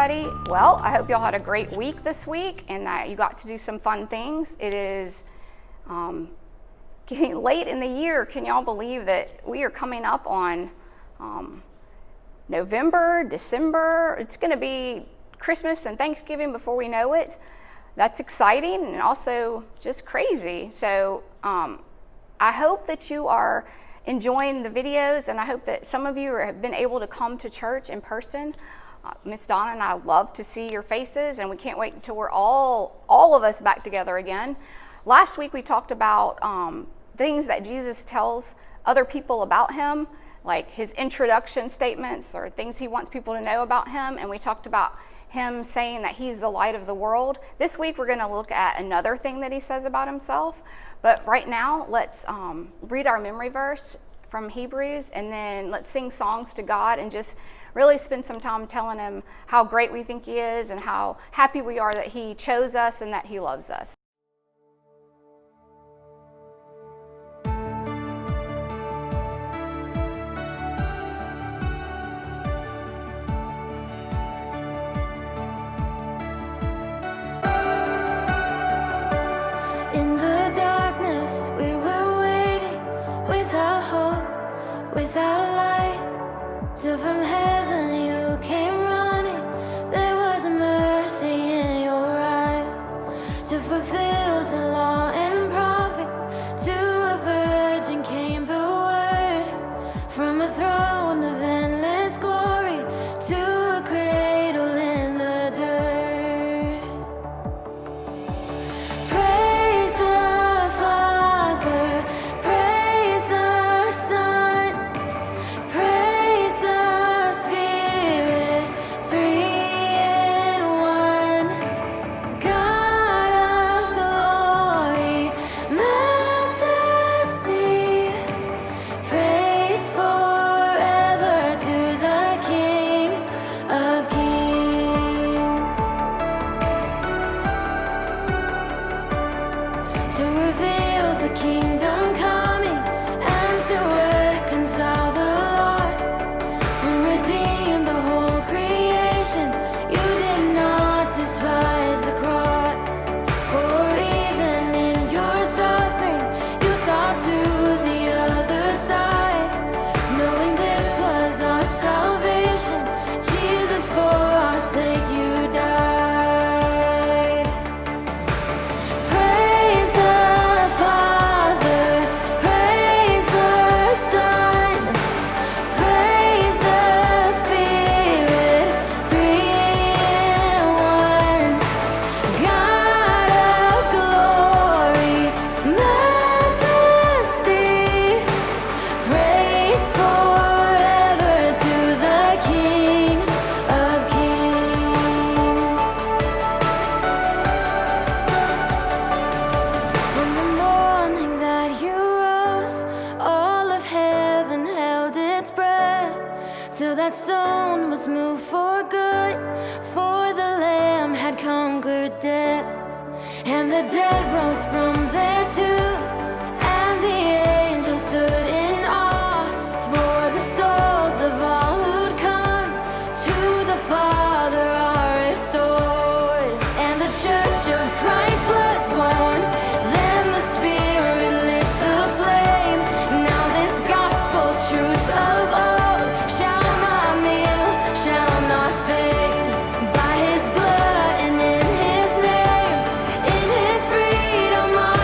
everybody. Well, I hope y'all had a great week this week and that you got to do some fun things. It is getting late in the year. Can y'all believe that we are coming up on November, December? It's going to be Christmas and Thanksgiving before we know it. That's exciting and also just crazy. So I hope that you are enjoying the videos, and I hope that some of you have been able to come to church in person. Miss Donna and I love to see your faces, and we can't wait until we're all of us back together again. Last week we talked about things that Jesus tells other people about him, like his introduction statements or things he wants people to know about him, and we talked about him saying that he's the light of the world. This week we're going to look at another thing that he says about himself, but right now let's read our memory verse from Hebrews, and then let's sing songs to God and just really spend some time telling him how great we think he is and how happy we are that he chose us and that he loves us. In the darkness we were waiting, without hope, without light, till from heaven you came running. There was mercy in your eyes, to fulfill the law and prophets. To a virgin came the word, from a throne of endless glory to a cradle in the dirt. Praise the Father, praise the Son, praise the Spirit, three in one. God of glory, majesty, praise forever to the King of Kings. To reveal the kingdom coming and to reconcile the lost, to redeem the whole creation. You did not despise the cross, for even in your suffering you saw to the other side, knowing this was our salvation. Jesus, for our sake you died. Praise the Father, praise the Son, praise the Spirit, three in one. God of glory, majesty, praise forever to the King of Kings. From the morning that you rose, all of heaven held its breath, till that stone was moved for good, for the Lamb had conquered death. And the dead rose from their tombs, and the angels stood in awe, for the souls of all who'd come to the Father are restored. And the church of Christ was born, then the Spirit lit the flame. Now this gospel truth of old shall not kneel, shall not fade. By his blood and in his name, in his freedom I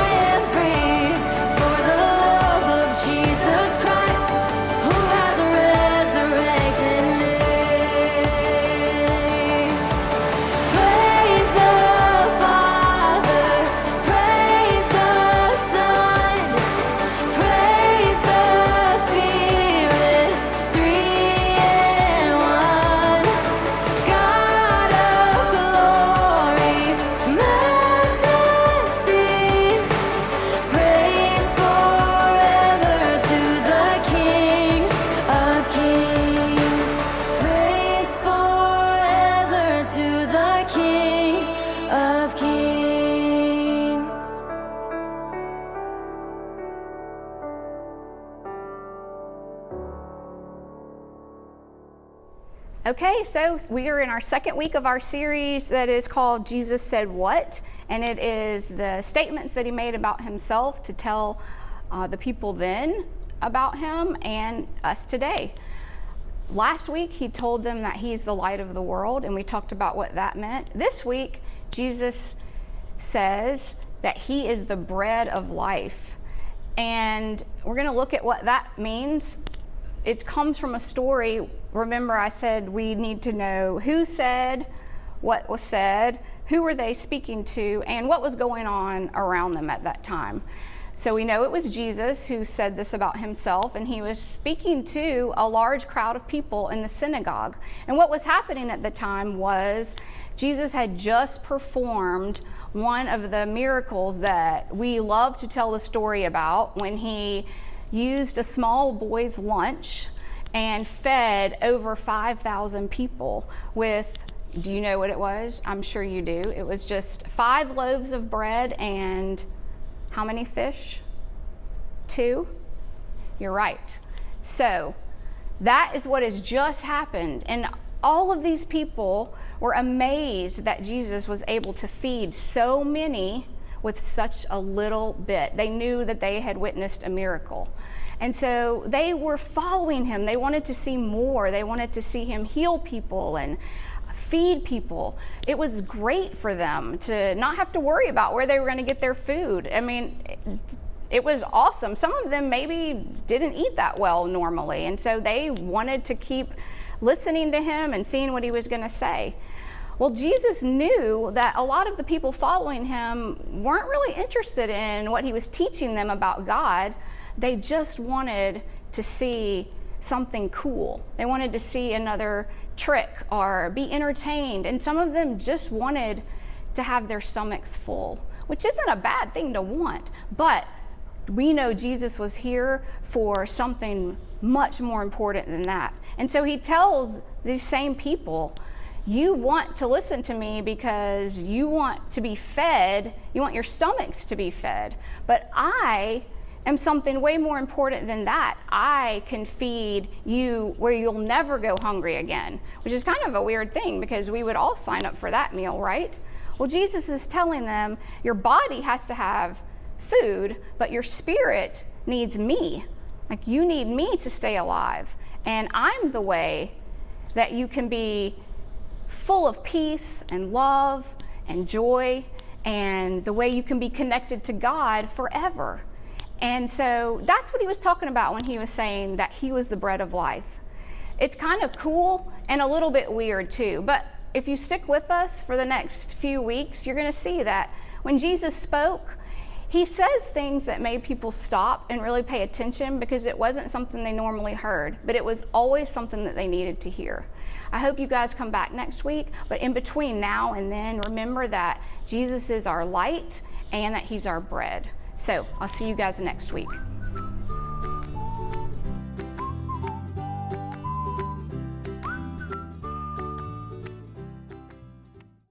Okay, so we are in our second week of our series that is called Jesus Said What? And it is the statements that he made about himself to tell the people then about him and us today. Last week, he told them that he's the light of the world, and we talked about what that meant. This week, Jesus says that he is the bread of life. And we're going to look at what that means. It comes from a story. Remember, I said we need to know who said what was said, who were they speaking to, and what was going on around them at that time. So we know it was Jesus who said this about himself, and he was speaking to a large crowd of people in the synagogue. And what was happening at the time was Jesus had just performed one of the miracles that we love to tell the story about, when he used a small boy's lunch and fed over 5,000 people with, do you know what it was? I'm sure you do. It was just 5 loaves of bread and how many fish? 2? You're right. So that is what has just happened. And all of these people were amazed that Jesus was able to feed so many with such a little bit. They knew that they had witnessed a miracle. And so they were following him. They wanted to see more. They wanted to see him heal people and feed people. It was great for them to not have to worry about where they were going to get their food. I mean, it was awesome. Some of them maybe didn't eat that well normally, and so they wanted to keep listening to him and seeing what he was going to say. Well, Jesus knew that a lot of the people following him weren't really interested in what he was teaching them about God. They just wanted to see something cool. They wanted to see another trick or be entertained. And some of them just wanted to have their stomachs full, which isn't a bad thing to want. But we know Jesus was here for something much more important than that. And so he tells these same people, you want to listen to me because you want to be fed, you want your stomachs to be fed, but I am something way more important than that. I can feed you where you'll never go hungry again, which is kind of a weird thing because we would all sign up for that meal, right? Well, Jesus is telling them your body has to have food, but your spirit needs me. Like, you need me to stay alive. And I'm the way that you can be full of peace and love and joy, and the way you can be connected to God forever. And so that's what he was talking about when he was saying that he was the bread of life. It's kind of cool and a little bit weird too, but if you stick with us for the next few weeks, you're going to see that when Jesus spoke, he says things that made people stop and really pay attention, because it wasn't something they normally heard, but it was always something that they needed to hear. I hope you guys come back next week, but in between now and then, remember that Jesus is our light and that he's our bread. So I'll see you guys next week.